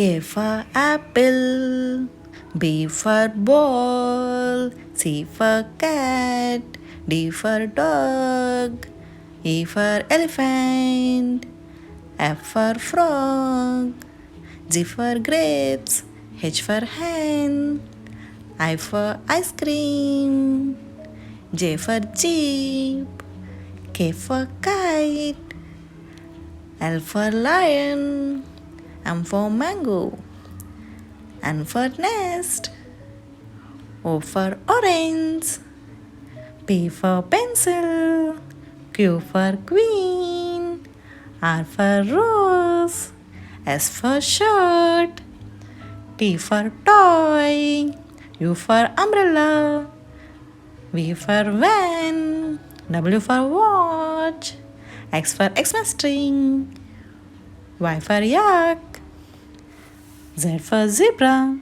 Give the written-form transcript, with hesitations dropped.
A for apple, B for ball, C for cat, D for dog, E for elephant, F for frog, G for grapes, H for hen, I for ice cream, J for jeep, K for kite, L for lion, M for mango, N for nest, O for orange, P for pencil, Q for queen, R for rose, S for shirt, T for toy, U for umbrella, V for van, W for watch, X for Xmas string, Y for yak, Z for zebra.